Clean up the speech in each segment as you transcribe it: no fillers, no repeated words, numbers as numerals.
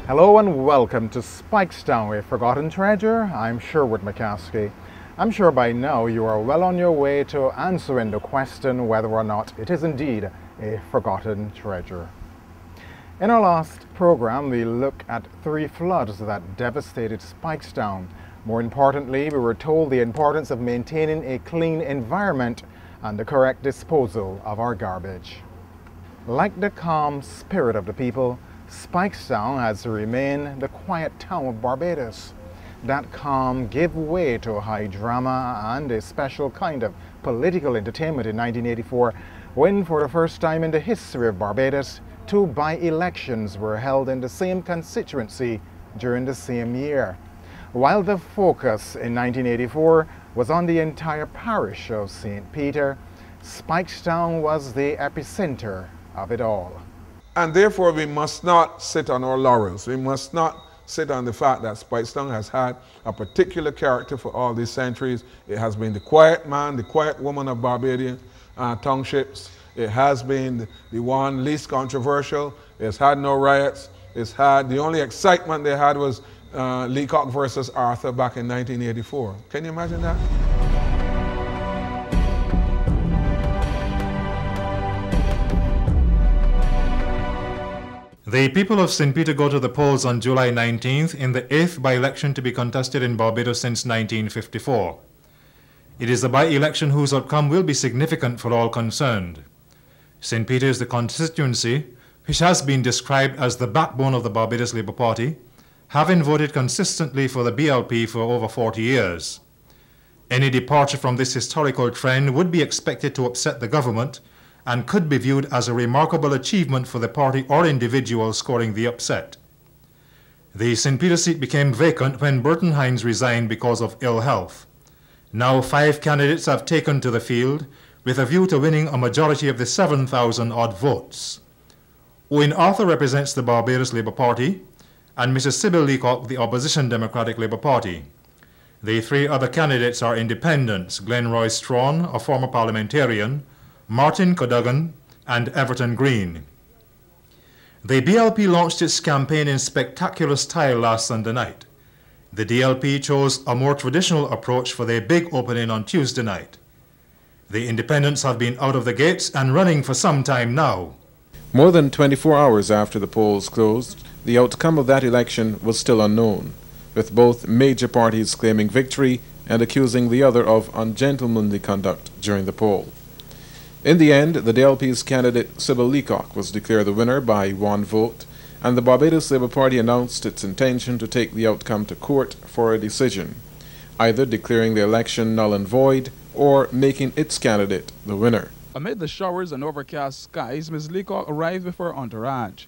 Hello and welcome to Speightstown, a forgotten treasure. I'm Sherwood McCaskey. I'm sure by now you are well on your way to answering the question whether or not it is indeed a forgotten treasure. In our last program, we looked at 3 floods that devastated Speightstown. More importantly, we were told the importance of maintaining a clean environment and the correct disposal of our garbage. Like the calm spirit of the people, Speightstown has remained the quiet town of Barbados. That calm gave way to high drama and a special kind of political entertainment in 1984, when for the first time in the history of Barbados, 2 by-elections were held in the same constituency during the same year. While the focus in 1984 was on the entire parish of St. Peter, Speightstown was the epicenter of it all. And therefore we must not sit on our laurels. We must not sit on the fact that Speightstown has had a particular character for all these centuries. It has been the quiet man, the quiet woman of Barbadian townships. It has been the one least controversial. It's had no riots. It's had, the only excitement they had was Leacock versus Arthur back in 1984. Can you imagine that? The people of St. Peter go to the polls on July 19th in the 8th by-election to be contested in Barbados since 1954. It is a by-election whose outcome will be significant for all concerned. St. Peter is the constituency which has been described as the backbone of the Barbados Labour Party, having voted consistently for the BLP for over 40 years. Any departure from this historical trend would be expected to upset the government and could be viewed as a remarkable achievement for the party or individual scoring the upset. The St. Peter seat became vacant when Burton Hines resigned because of ill health. Now 5 candidates have taken to the field with a view to winning a majority of the 7,000-odd votes. Owen Arthur represents the Barbados Labour Party and Mrs. Sybil Leacock the opposition Democratic Labour Party. The 3 other candidates are independents: Glenroy Strawn, a former parliamentarian, Martin Cadogan, and Everton Green. The BLP launched its campaign in spectacular style last Sunday night. The DLP chose a more traditional approach for their big opening on Tuesday night. The independents have been out of the gates and running for some time now. More than 24 hours after the polls closed, the outcome of that election was still unknown, with both major parties claiming victory and accusing the other of ungentlemanly conduct during the poll. In the end, the DLP's candidate Sybil Leacock was declared the winner by 1 vote, and the Barbados Labour Party announced its intention to take the outcome to court for a decision, either declaring the election null and void or making its candidate the winner. Amid the showers and overcast skies, Ms. Leacock arrived with her entourage.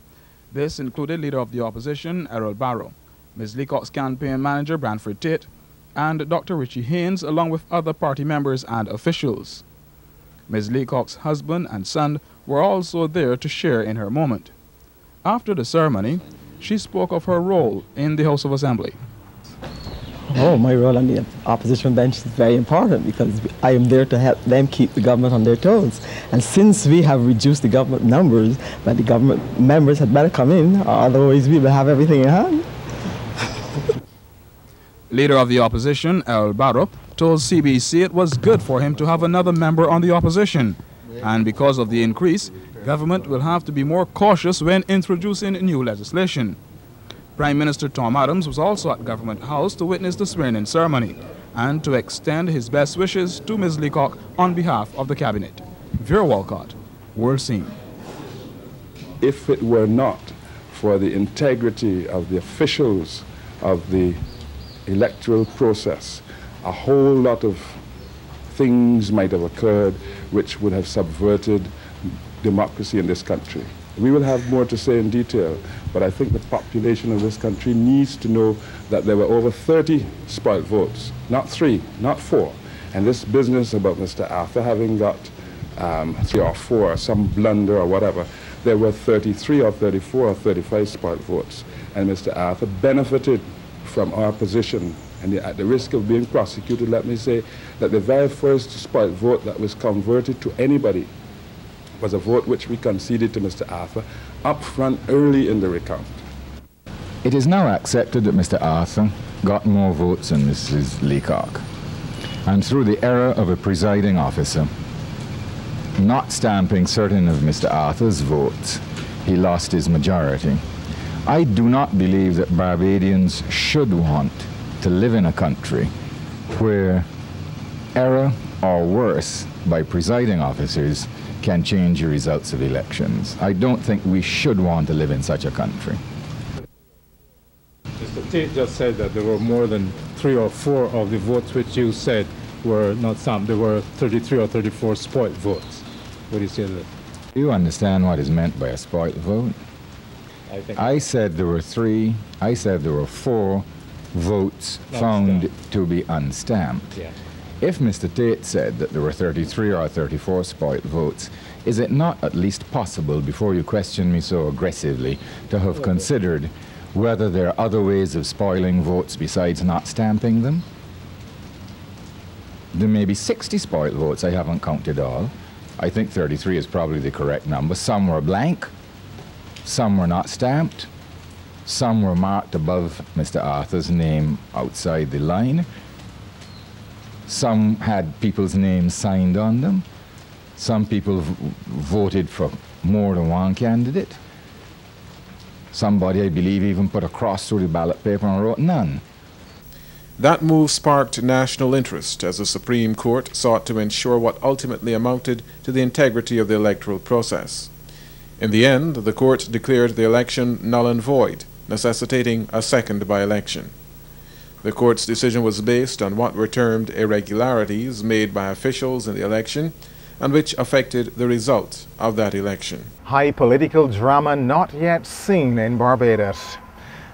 This included Leader of the Opposition, Errol Barrow, Ms. Leacock's campaign manager, Branford Tate, and Dr. Richie Haynes, along with other party members and officials. Ms. Leacock's husband and son were also there to share in her moment. After the ceremony, she spoke of her role in the House of Assembly. Oh, my role on the opposition bench is very important because I am there to help them keep the government on their toes. And since we have reduced the government numbers, but the government members had better come in, otherwise we will have everything in hand. Leader of the Opposition, Errol Barrow, told CBC it was good for him to have another member on the opposition. And because of the increase, government will have to be more cautious when introducing new legislation. Prime Minister Tom Adams was also at Government House to witness the swearing-in ceremony and to extend his best wishes to Ms. Leacock on behalf of the Cabinet. Vera Walcott, World Scene. If it were not for the integrity of the officials of the electoral process, a whole lot of things might have occurred which would have subverted democracy in this country. We will have more to say in detail, but I think the population of this country needs to know that there were over 30 spoiled votes, not 3, not 4. And this business about Mr. Arthur having got 3 or 4, some blunder or whatever, there were 33 or 34 or 35 spoiled votes. And Mr. Arthur benefited from our position. And at the risk of being prosecuted, let me say that the very first spoiled vote that was converted to anybody was a vote which we conceded to Mr. Arthur up front early in the recount. It is now accepted that Mr. Arthur got more votes than Mrs. Leacock, and through the error of a presiding officer not stamping certain of Mr. Arthur's votes, he lost his majority. I do not believe that Barbadians should want to live in a country where error or worse by presiding officers can change the results of elections. I don't think we should want to live in such a country. Mr. Tate just said that there were more than 3 or 4 of the votes which you said were not stamped. There were 33 or 34 spoiled votes. What do you say to that? Do you understand what is meant by a spoiled vote? I said there were 4 votes found to be unstamped. Yeah. If Mr. Tate said that there were 33 or 34 spoiled votes, is it not at least possible, before you question me so aggressively, to have considered whether there are other ways of spoiling votes besides not stamping them? There may be 60 spoiled votes. I haven't counted all. I think 33 is probably the correct number. Some were blank. Some were not stamped. Some were marked above Mr. Arthur's name outside the line. Some had people's names signed on them. Some people voted for more than one candidate. Somebody, I believe, even put a cross through the ballot paper and wrote none. That move sparked national interest as the Supreme Court sought to ensure what ultimately amounted to the integrity of the electoral process. In the end, the court declared the election null and void, necessitating a second by-election. The court's decision was based on what were termed irregularities made by officials in the election and which affected the result of that election. High political drama not yet seen in Barbados.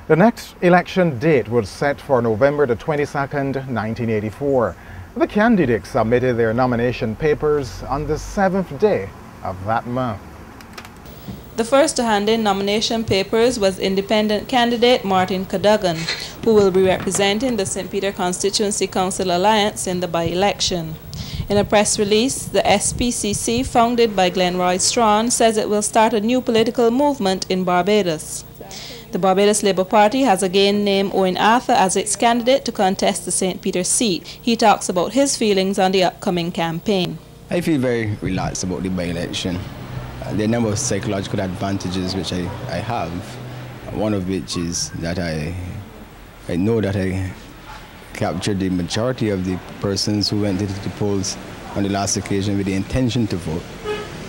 The next election date was set for November the 22nd, 1984. The candidates submitted their nomination papers on the 7th day of that month. The first to hand in nomination papers was independent candidate Martin Cadogan, who will be representing the St. Peter Constituency Council Alliance in the by-election. In a press release, the SPCC, founded by Glenroy Strawn, says it will start a new political movement in Barbados. The Barbados Labour Party has again named Owen Arthur as its candidate to contest the St. Peter seat. He talks about his feelings on the upcoming campaign. I feel very relaxed about the by-election. There are a number of psychological advantages which I have, one of which is that I know that I captured the majority of the persons who went into the polls on the last occasion with the intention to vote.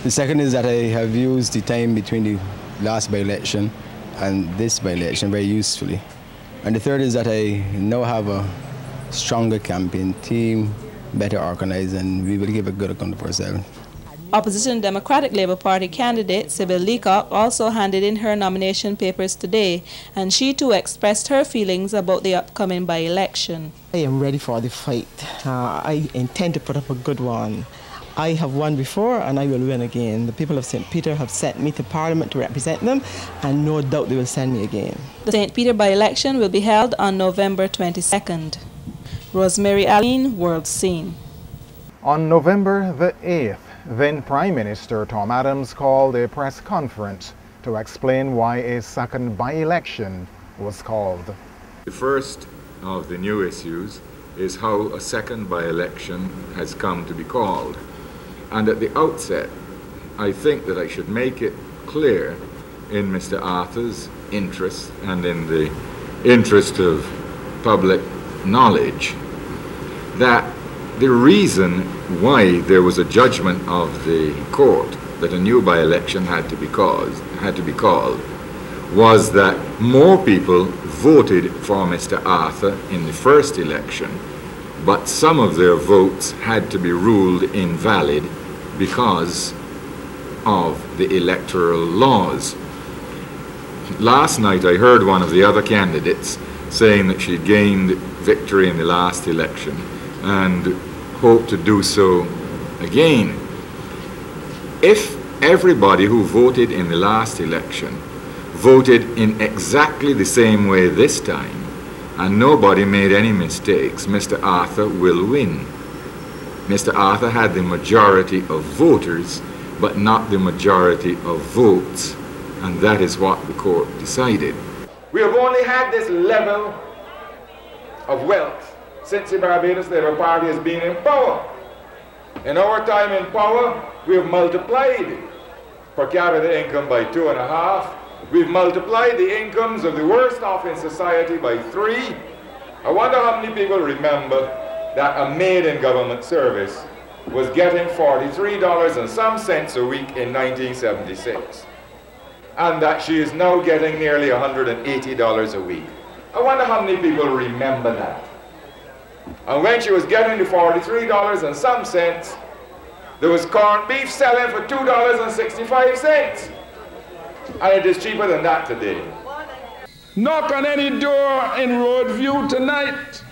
The second is that I have used the time between the last by-election and this by-election very usefully. And the third is that I now have a stronger campaign team, better organized, and we will give a good account of ourselves. Opposition Democratic Labour Party candidate Sybil Leacock also handed in her nomination papers today, and she too expressed her feelings about the upcoming by-election. I am ready for the fight. I intend to put up a good one. I have won before and I will win again. The people of St. Peter have sent me to Parliament to represent them, and no doubt they will send me again. The St. Peter by-election will be held on November 22nd. Rosemary Allen, World Scene. On November the 8th, then Prime Minister Tom Adams called a press conference to explain why a second by-election was called. The first of the new issues is how a second by-election has come to be called. And at the outset, I think that I should make it clear in Mr. Arthur's interest and in the interest of public knowledge that the reason why there was a judgment of the court that a new by-election had to be called was that more people voted for Mr. Arthur in the first election, but some of their votes had to be ruled invalid because of the electoral laws. Last night I heard one of the other candidates saying that she gained victory in the last election and hope to do so again. If everybody who voted in the last election voted in exactly the same way this time, and nobody made any mistakes, Mr. Arthur will win. Mr. Arthur had the majority of voters, but not the majority of votes, and that is what the court decided. We have only had this level of wealth since the Barbados Labour Party has been in power. In our time in power, we have multiplied per capita income by 2.5. We've multiplied the incomes of the worst off in society by 3. I wonder how many people remember that a maid in government service was getting $43 and some cents a week in 1976, and that she is now getting nearly $180 a week. I wonder how many people remember that. And when she was getting the $43 and some cents, there was corned beef selling for $2.65, and it is cheaper than that today. Knock on any door in Roadview tonight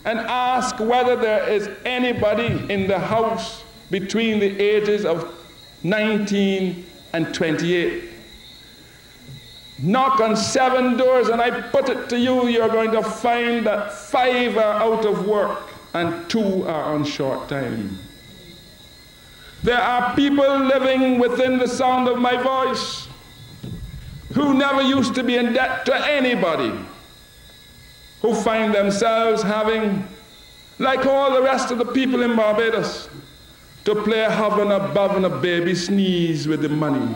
and ask whether there is anybody in the house between the ages of 19 and 28. Knock on 7 doors, and I put it to you, you're going to find that 5 are out of work and 2 are on short time. There are people living within the sound of my voice who never used to be in debt to anybody, who find themselves having, like all the rest of the people in Barbados, to play hovering above and a baby sneeze with the money.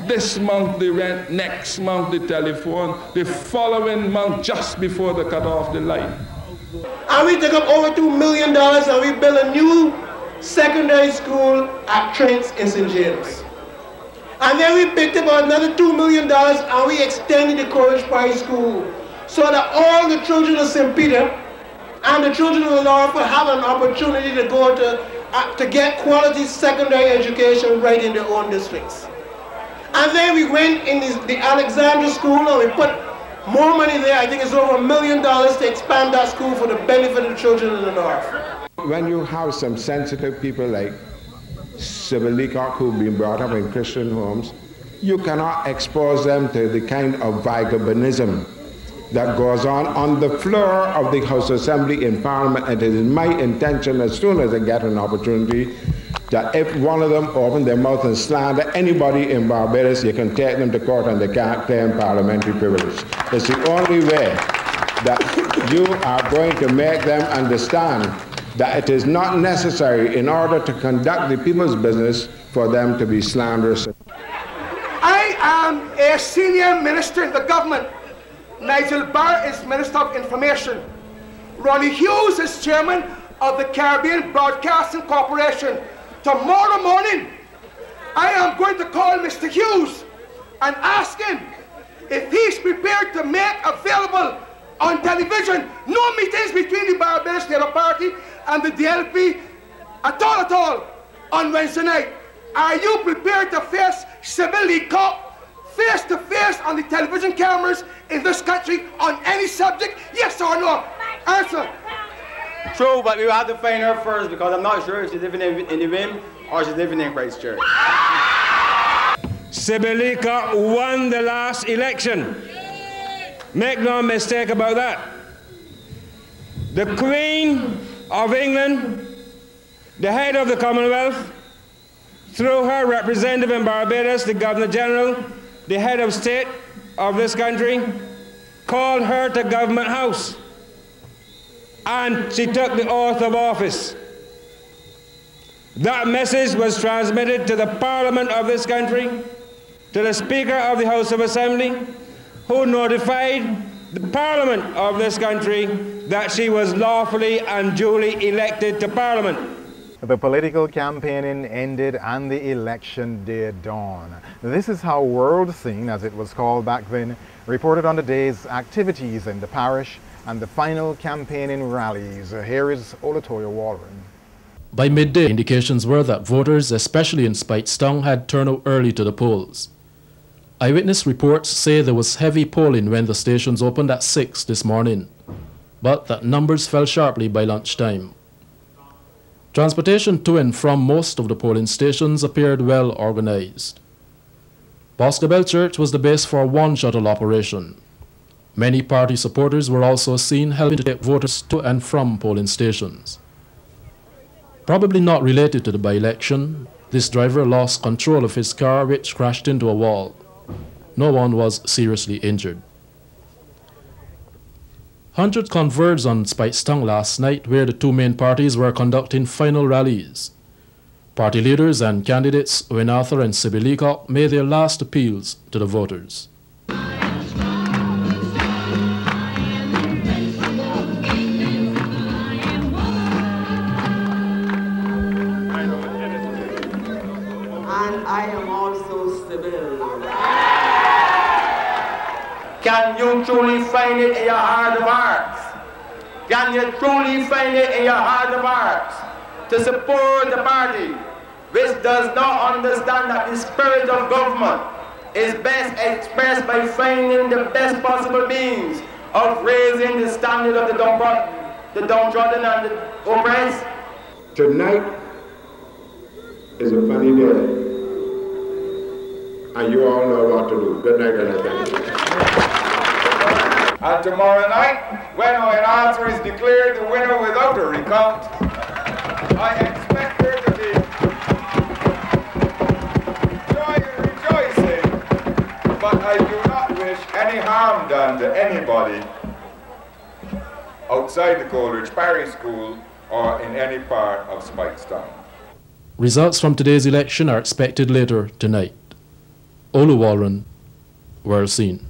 This month the rent, next month the telephone, the following month just before they cut off the light. And we took up over $2 million and we built a new secondary school at Trent's in St. James. And then we picked up another $2 million and we extended the Courage Party School so that all the children of St. Peter and the children of the North will have an opportunity to go to get quality secondary education right in their own districts. And then we went in the Alexandra School and we put more money there. I think it's over $1 million to expand that school for the benefit of the children in the North. When you have some sensitive people like Sybil Leacock who've been brought up in Christian homes, you cannot expose them to the kind of vagabondism that goes on the floor of the House Assembly in Parliament. And it is my intention, as soon as I get an opportunity, that if one of them open their mouth and slander anybody in Barbados, you can take them to court and they can't claim parliamentary privilege. It's the only way that you are going to make them understand that it is not necessary in order to conduct the people's business for them to be slanderous. I am a senior minister in the government. Nigel Barr is Minister of Information. Ronnie Hughes is chairman of the Caribbean Broadcasting Corporation. Tomorrow morning, I am going to call Mr. Hughes and ask him if he's prepared to make available on television no meetings between the Barbados Labour Party and the DLP at all on Wednesday night. Are you prepared to face Sybil Leacock face to face on the television cameras in this country on any subject? Yes or no? Answer. True, but we will have to find her first because I'm not sure if she's living in the Wim or she's living in Christchurch. Sybil Leacock won the last election. Make no mistake about that. The Queen of England, the head of the Commonwealth, through her representative in Barbados, the Governor General, the head of state of this country, called her to Government House. And she took the oath of office. That message was transmitted to the Parliament of this country, to the Speaker of the House of Assembly, who notified the Parliament of this country that she was lawfully and duly elected to Parliament. The political campaigning ended and the election day dawned. This is how World Scene, as it was called back then, reported on the day's activities in the parish and the final campaigning rallies. Here is Olatoyo Warren. By midday, indications were that voters, especially in Speightstown, had turned out early to the polls. Eyewitness reports say there was heavy polling when the stations opened at 6 this morning, but that numbers fell sharply by lunchtime. Transportation to and from most of the polling stations appeared well organized. Boscobel Church was the base for one shuttle operation. Many party supporters were also seen helping to take voters to and from polling stations. Probably not related to the by-election, this driver lost control of his car which crashed into a wall. No one was seriously injured. Hundreds converged on Speightstown last night, where the two main parties were conducting final rallies. Party leaders and candidates Owen Arthur and Sybil Leacock made their last appeals to the voters. I am also Sybil. Can you truly find it in your heart of hearts? Can you truly find it in your heart of hearts to support the party which does not understand that the spirit of government is best expressed by finding the best possible means of raising the standard of the downtrodden and the oppressed? Tonight is a funny day, and you all know what to do. Good night, and I thank you. And tomorrow night, when Owen Arthur is declared the winner without a recount, I expect there to be joy and rejoicing, but I do not wish any harm done to anybody outside the Coleridge Parish School or in any part of Speightstown. Results from today's election are expected later tonight. Oluwaran, World Scene.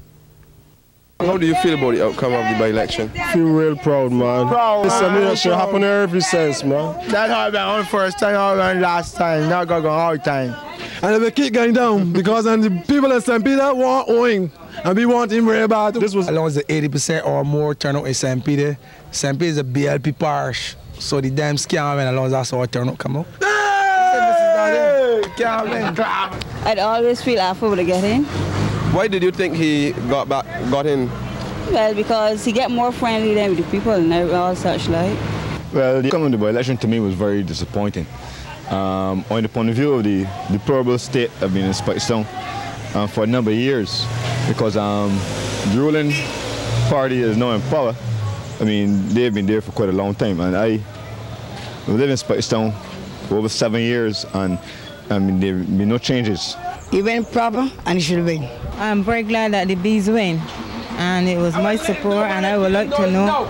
How do you feel about the outcome of the by-election? Feel real proud, man. Proud. It's something that should happen every sense, man. That happened on first time, happened last time. Now going all time. And it will keep going down because the people in St. Peter want Owen, and we want him very bad. This was as long as the 80% or more turnout in St. Peter. St. Peter is a BLP parish, so the damn scam, and as long as that's how turnout come out. I'd always feel awful to get in. Why did you think he got in? Well, because he get more friendly than with the people and all such like. Well, the outcome of the by-election to me was very disappointing. On the point of view of the deplorable state of being in Speightstown for a number of years, because the ruling party is now in power. I mean, they've been there for quite a long time, and I live in Speightstown for over 7 years, and I mean, there have been no changes. He went proper, and he should win. I'm very glad that the bees win, and it was my support, and I would like to know,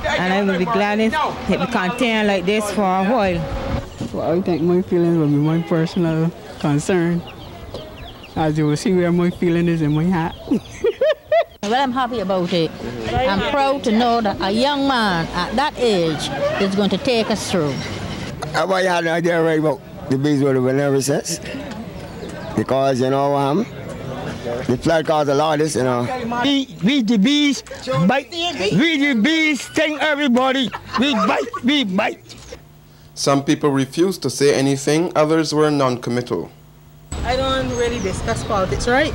and I would be glad if it will continue like this for a while. Well, I think my feelings will be my personal concern. As you will see where my feeling is in my heart. Well, I'm happy about it. I'm proud to know that a young man at that age is going to take us through. I had no idea right about the bees would have been ever since. Because, you know, the flood caused a lot of this, you know. We the bees bite. We the bees sting everybody. We bite. Some people refused to say anything, others were non-committal. I don't really discuss politics, right?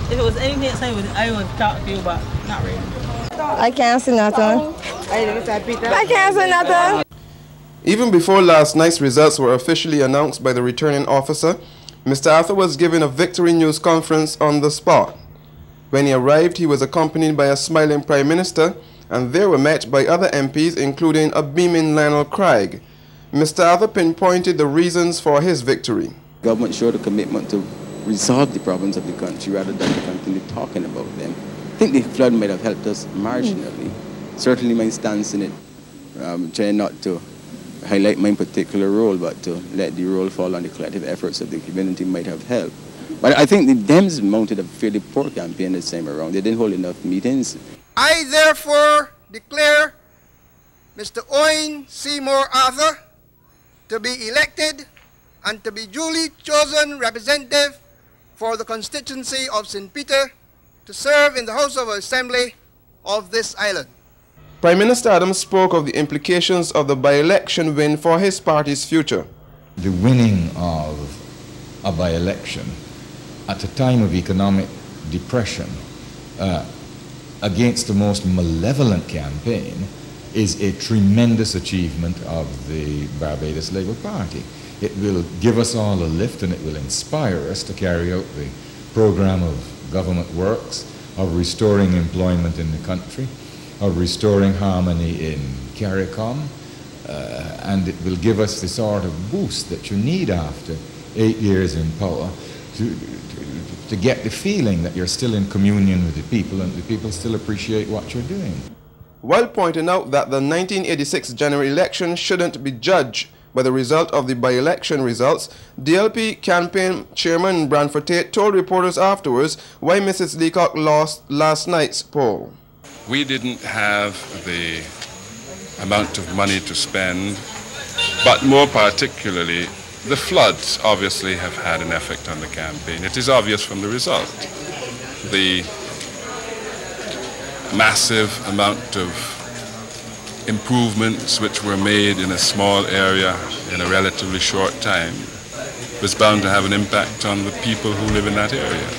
If it was anything I would talk to you about, not really. I can't say nothing. I can't say nothing. Even before last night's results were officially announced by the returning officer, Mr. Arthur was given a victory news conference on the spot. When he arrived, he was accompanied by a smiling Prime Minister, and they were met by other MPs, including a beaming Lionel Craig. Mr. Arthur pinpointed the reasons for his victory. Government showed a commitment to resolve the problems of the country rather than to continue talking about them. I think the flood might have helped us marginally. Certainly my stance in it, trying not to highlight my particular role, but to let the role fall on the collective efforts of the community might have helped. But I think the Dems mounted a fairly poor campaign this time around. They didn't hold enough meetings. I therefore declare Mr. Owen Seymour Arthur to be elected and to be duly chosen representative for the constituency of St. Peter to serve in the House of Assembly of this island. Prime Minister Adams spoke of the implications of the by-election win for his party's future. The winning of a by-election at a time of economic depression against the most malevolent campaign is a tremendous achievement of the Barbados Labour Party. It will give us all a lift, and it will inspire us to carry out the program of government works, of restoring employment in the country, of restoring harmony in CARICOM, and it will give us the sort of boost that you need after 8 years in power to get the feeling that you're still in communion with the people and the people still appreciate what you're doing. While pointing out that the 1986 general election shouldn't be judged by the result of the by-election results, DLP campaign chairman Branford Tate told reporters afterwards why Mrs. Leacock lost last night's poll. We didn't have the amount of money to spend, but more particularly, the floods obviously have had an effect on the campaign. It is obvious from the result. The massive amount of improvements which were made in a small area in a relatively short time was bound to have an impact on the people who live in that area.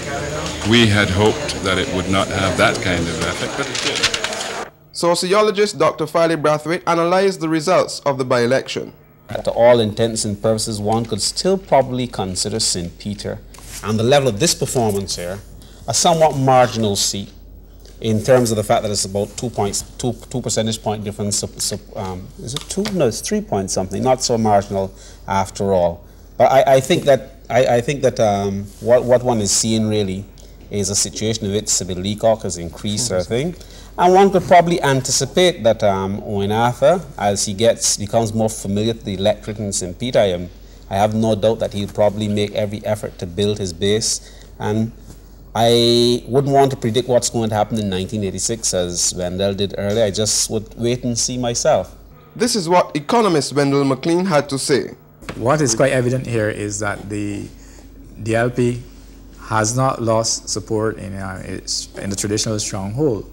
We had hoped that it would not have that kind of effect, but it did. Sociologist Dr. Farley Brathwaite analyzed the results of the by-election. To all intents and purposes, one could still probably consider St. Peter, on the level of this performance here, a somewhat marginal seat, in terms of the fact that it's about 2 percentage point difference. Is it 2? No, it's 3 point something. Not so marginal after all. But I think that what one is seeing really is a situation in which Sybil Leacock has increased her thing, and one could probably anticipate that Owen Arthur, as he becomes more familiar with the electorate in St. Peter, I have no doubt that he'll probably make every effort to build his base. And I wouldn't want to predict what's going to happen in 1986, as Wendell did earlier. I just would wait and see myself. This is what economist Wendell McLean had to say. What is quite evident here is that the DLP has not lost support in the traditional stronghold,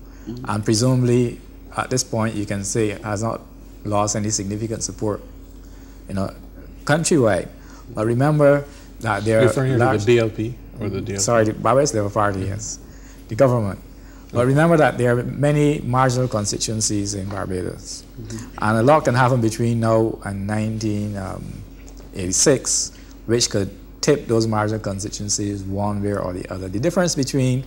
and presumably at this point you can say it has not lost any significant support, countrywide. But remember that there are to the DLP. Or the DLP. Sorry, the Barbados Labour Party, yes, the government. But remember that there are many marginal constituencies in Barbados, and a lot can happen between now and 1986, which could tip those marginal constituencies one way or the other. The difference between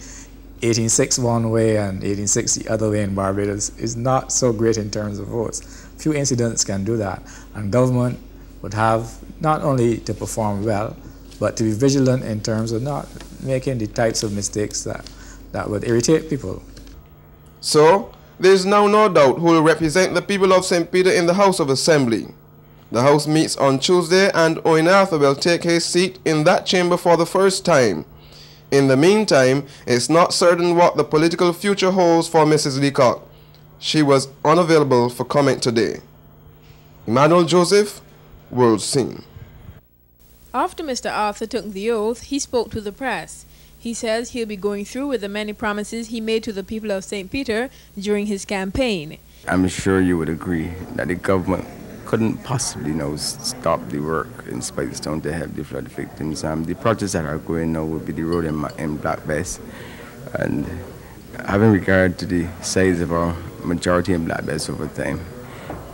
1806 one way and 1806 the other way in Barbados is not so great in terms of votes. Few incidents can do that, and government would have not only to perform well, but to be vigilant in terms of not making the types of mistakes that would irritate people. So, there is now no doubt who will represent the people of St. Peter in the House of Assembly. The House meets on Tuesday, and Owen Arthur will take his seat in that chamber for the first time. In the meantime, it's not certain what the political future holds for Mrs. Leacock. She was unavailable for comment today. Emmanuel Joseph, World Scene. After Mr. Arthur took the oath, he spoke to the press. He says he'll be going through with the many promises he made to the people of St. Peter during his campaign. I'm sure you would agree that the government couldn't possibly stop the work in Speightstown to help the flood victims. The projects that are going now will be the road in Black Bess, and having regard to the size of our majority in Black Bess over time,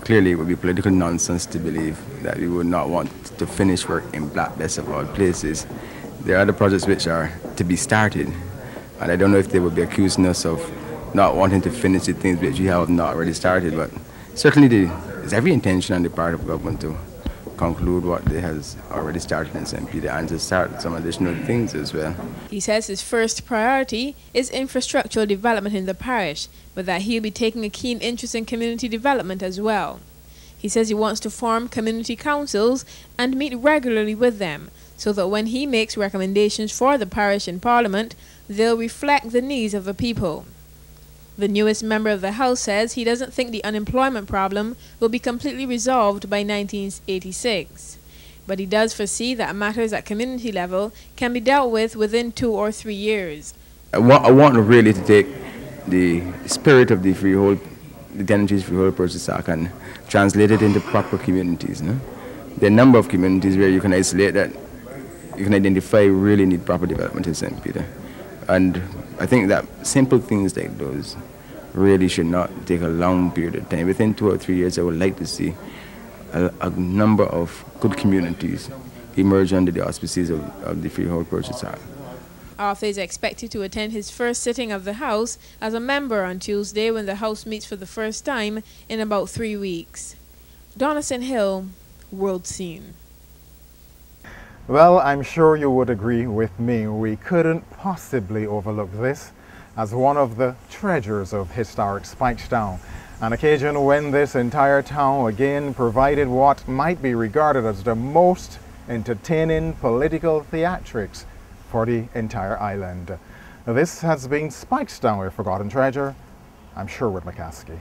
clearly it would be political nonsense to believe that we would not want to finish work in Black Bess of all places. There are other projects which are to be started, and I don't know if they would be accusing us of not wanting to finish the things which we have not already started, but certainly there's every intention on the part of government to conclude what they has already started in St. Peter and to start some additional things as well. He says his first priority is infrastructural development in the parish, but that he'll be taking a keen interest in community development as well. He says he wants to form community councils and meet regularly with them, so that when he makes recommendations for the parish in Parliament, they'll reflect the needs of the people. The newest member of the House says he doesn't think the unemployment problem will be completely resolved by 1986. But he does foresee that matters at community level can be dealt with within 2 or 3 years. I want really to take the spirit of the freehold, the Tenantries Freehold Purchase Act, and translate it into proper communities. There are a number of communities where you can isolate that, you can identify really need proper development in St. Peter. And I think that simple things like those really should not take a long period of time. Within 2 or 3 years, I would like to see a number of good communities emerge under the auspices of the Freehold Purchase Act. Arthur is expected to attend his first sitting of the House as a member on Tuesday, when the House meets for the first time in about 3 weeks. Donaldson Hill, World Scene. Well, I'm sure you would agree with me. We couldn't possibly overlook this as one of the treasures of historic Speightstown, an occasion when this entire town again provided what might be regarded as the most entertaining political theatrics for the entire island. This has been Speightstown, a forgotten treasure. I'm Sherwood McCaskey.